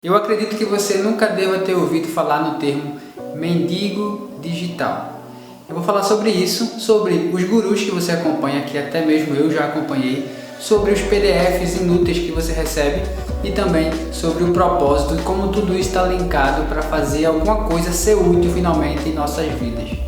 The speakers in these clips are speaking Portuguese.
Eu acredito que você nunca deva ter ouvido falar no termo mendigo digital. Eu vou falar sobre isso, sobre os gurus que você acompanha, que até mesmo eu já acompanhei, sobre os PDFs inúteis que você recebe e também sobre o propósito e como tudo isso está linkado para fazer alguma coisa ser útil finalmente em nossas vidas.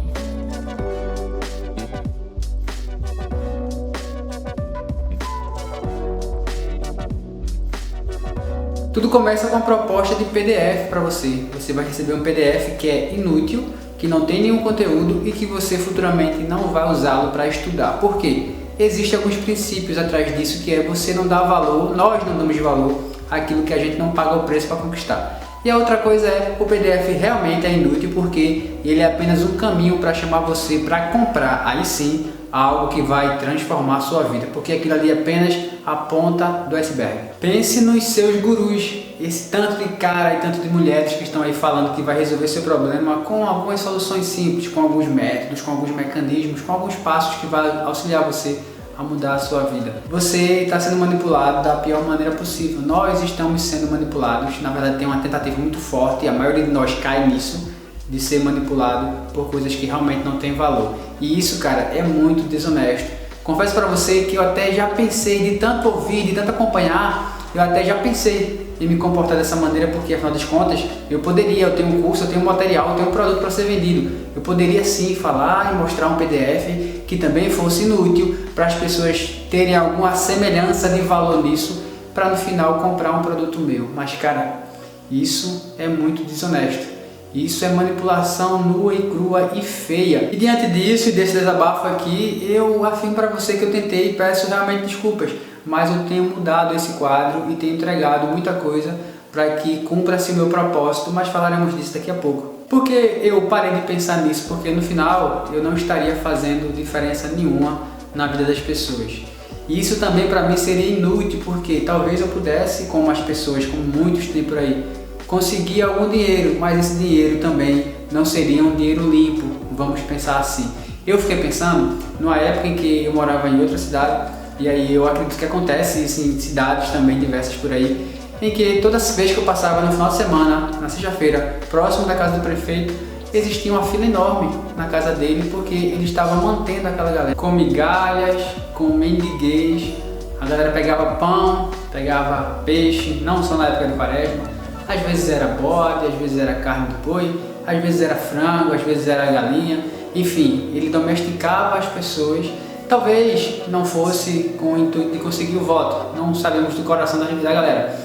Tudo começa com a proposta de PDF para você. Você vai receber um PDF que é inútil, que não tem nenhum conteúdo e que você futuramente não vai usá-lo para estudar. Por quê? Existem alguns princípios atrás disso, que é você não dar valor, nós não damos valor àquilo que a gente não paga o preço para conquistar. E a outra coisa é, o PDF realmente é inútil porque ele é apenas um caminho para chamar você para comprar, aí sim, algo que vai transformar a sua vida, porque aquilo ali é apenas a ponta do iceberg. Pense nos seus gurus, esse tanto de cara e tanto de mulheres que estão aí falando que vai resolver seu problema com algumas soluções simples, com alguns métodos, com alguns mecanismos, com alguns passos que vai auxiliar você a mudar a sua vida. Você está sendo manipulado da pior maneira possível. Nós estamos sendo manipulados. Na verdade, tem uma tentativa muito forte e a maioria de nós cai nisso, de ser manipulado por coisas que realmente não têm valor. E isso, cara, é muito desonesto. Confesso para você que eu até já pensei, de tanto ouvir, de tanto acompanhar, eu até já pensei em me comportar dessa maneira, porque afinal das contas, eu tenho um curso, eu tenho um material, eu tenho um produto para ser vendido. Eu poderia sim falar e mostrar um PDF que também fosse inútil para as pessoas terem alguma semelhança de valor nisso, para no final comprar um produto meu. Mas, cara, isso é muito desonesto. Isso é manipulação nua e crua e feia. E diante disso e desse desabafo aqui, eu afirmo para você que eu tentei e peço realmente desculpas, mas eu tenho mudado esse quadro e tenho entregado muita coisa para que cumpra-se o meu propósito, mas falaremos disso daqui a pouco. Por que eu parei de pensar nisso? Porque no final eu não estaria fazendo diferença nenhuma na vida das pessoas. E isso também para mim seria inútil, porque talvez eu pudesse, como as pessoas, como muitos têm por aí, conseguir algum dinheiro, mas esse dinheiro também não seria um dinheiro limpo, vamos pensar assim. Eu fiquei pensando, numa época em que eu morava em outra cidade, e aí eu acredito que acontece isso em cidades também diversas por aí, em que toda vez que eu passava no final de semana, na sexta-feira, próximo da casa do prefeito, existia uma fila enorme na casa dele, porque ele estava mantendo aquela galera com migalhas, com mendiguez. A galera pegava pão, pegava peixe, não só na época de quaresma. Às vezes era bode, às vezes era carne de boi, às vezes era frango, às vezes era galinha. Enfim, ele domesticava as pessoas. Talvez não fosse com o intuito de conseguir o voto, não sabemos do coração da galera.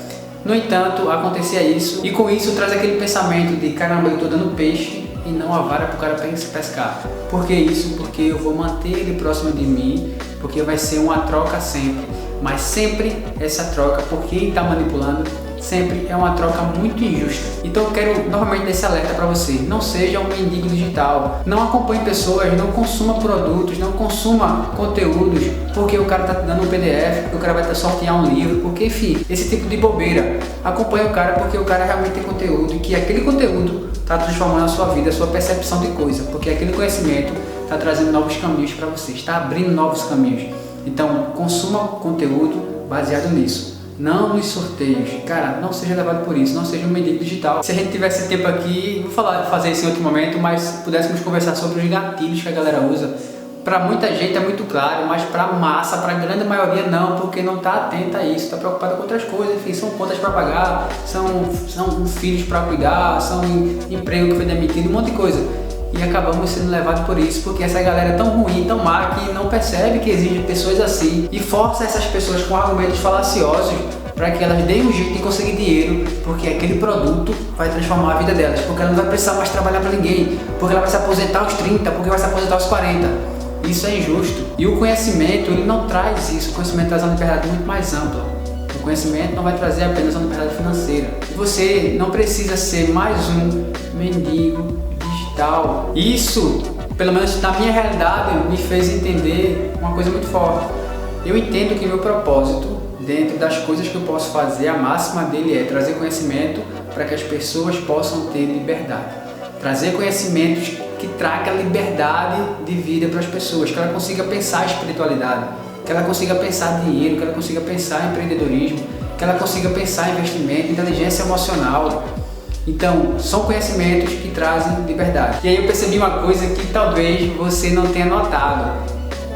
No entanto, acontecia isso, e com isso traz aquele pensamento de caramba, eu estou dando peixe e não a vara para o cara pescar. Por que isso? Porque eu vou manter ele próximo de mim, porque vai ser uma troca sempre. Mas sempre essa troca, por quem está manipulando, sempre é uma troca muito injusta. Então eu quero novamente dar esse alerta para você: não seja um mendigo digital, não acompanhe pessoas, não consuma produtos, não consuma conteúdos porque o cara está te dando um PDF, porque o cara vai te sortear um livro, porque enfim, esse tipo de bobeira. Acompanhe o cara porque o cara realmente tem conteúdo e que aquele conteúdo está transformando a sua vida, a sua percepção de coisa, porque aquele conhecimento está trazendo novos caminhos para você, está abrindo novos caminhos. Então consuma conteúdo baseado nisso. Não nos sorteios, cara, não seja levado por isso, não seja um mendigo digital. Se a gente tivesse tempo aqui, vou fazer isso em outro momento, mas pudéssemos conversar sobre os gatilhos que a galera usa. Para muita gente é muito claro, mas para a massa, para a grande maioria não, porque não está atenta a isso, está preocupada com outras coisas. Enfim, são contas para pagar, são filhos para cuidar, são emprego que foi demitido, um monte de coisa. E acabamos sendo levados por isso, porque essa galera é tão ruim, tão má, que não percebe que existe pessoas assim e força essas pessoas com argumentos falaciosos para que elas deem um jeito de conseguir dinheiro, porque aquele produto vai transformar a vida delas, porque ela não vai precisar mais trabalhar para ninguém, porque ela vai se aposentar aos 30, porque vai se aposentar aos 40. Isso é injusto. E o conhecimento, ele não traz isso. O conhecimento traz uma liberdade muito mais ampla. O conhecimento não vai trazer apenas uma liberdade financeira. E você não precisa ser mais um mendigo digital. Isso, pelo menos na minha realidade, me fez entender uma coisa muito forte. Eu entendo que meu propósito, dentro das coisas que eu posso fazer, a máxima dele é trazer conhecimento para que as pessoas possam ter liberdade. Trazer conhecimentos que traga liberdade de vida para as pessoas, que ela consiga pensar a espiritualidade, que ela consiga pensar dinheiro, que ela consiga pensar empreendedorismo, que ela consiga pensar em investimento, inteligência emocional. Então, são conhecimentos que trazem liberdade. E aí eu percebi uma coisa que talvez você não tenha notado.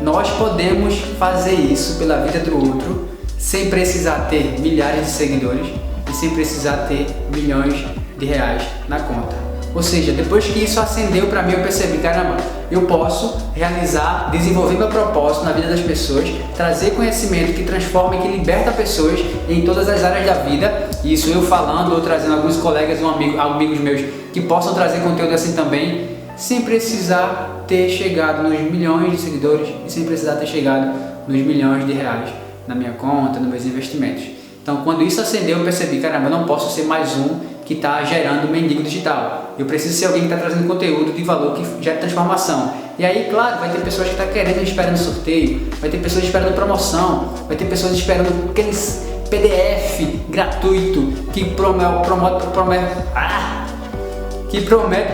Nós podemos fazer isso pela vida do outro sem precisar ter milhares de seguidores e sem precisar ter milhões de reais na conta. Ou seja, depois que isso acendeu para mim, eu percebi, caramba, eu posso realizar, desenvolver meu propósito na vida das pessoas, trazer conhecimento que transforma e que liberta pessoas em todas as áreas da vida. Isso eu falando ou trazendo alguns colegas ou amigos meus que possam trazer conteúdo assim também, sem precisar ter chegado nos milhões de seguidores e sem precisar ter chegado nos milhões de reais na minha conta, nos meus investimentos. Então, quando isso acendeu, eu percebi, caramba, eu não posso ser mais um que está gerando mendigo digital. Eu preciso ser alguém que está trazendo conteúdo de valor que gera transformação. E aí, claro, vai ter pessoas que estão querendo, esperando sorteio, vai ter pessoas esperando promoção, vai ter pessoas esperando aqueles PDF gratuito que promete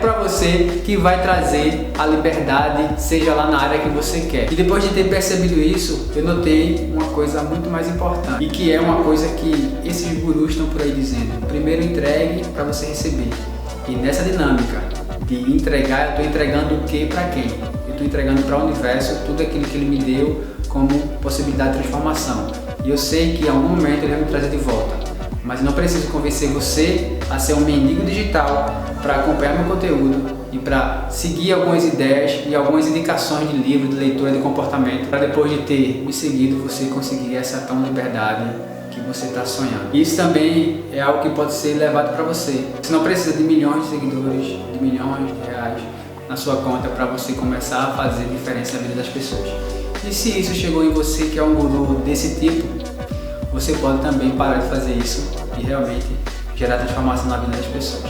para você que vai trazer a liberdade, seja lá na área que você quer. E depois de ter percebido isso, eu notei uma coisa muito mais importante, e que é uma coisa que esses gurus estão por aí dizendo: primeiro entregue para você receber. E nessa dinâmica de entregar, eu estou entregando o que para quem? Eu estou entregando para o universo tudo aquilo que ele me deu como possibilidade de transformação. E eu sei que em algum momento ele vai me trazer de volta. Mas eu não preciso convencer você a ser um mendigo digital para acompanhar meu conteúdo e para seguir algumas ideias e algumas indicações de livro, de leitura, de comportamento, para depois de ter me seguido você conseguir essa tão liberdade que você está sonhando. Isso também é algo que pode ser levado para você. Você não precisa de milhões de seguidores, de milhões de reais na sua conta para você começar a fazer diferença na vida das pessoas. E se isso chegou em você que é um guru desse tipo, você pode também parar de fazer isso e realmente gerar transformação na vida das pessoas.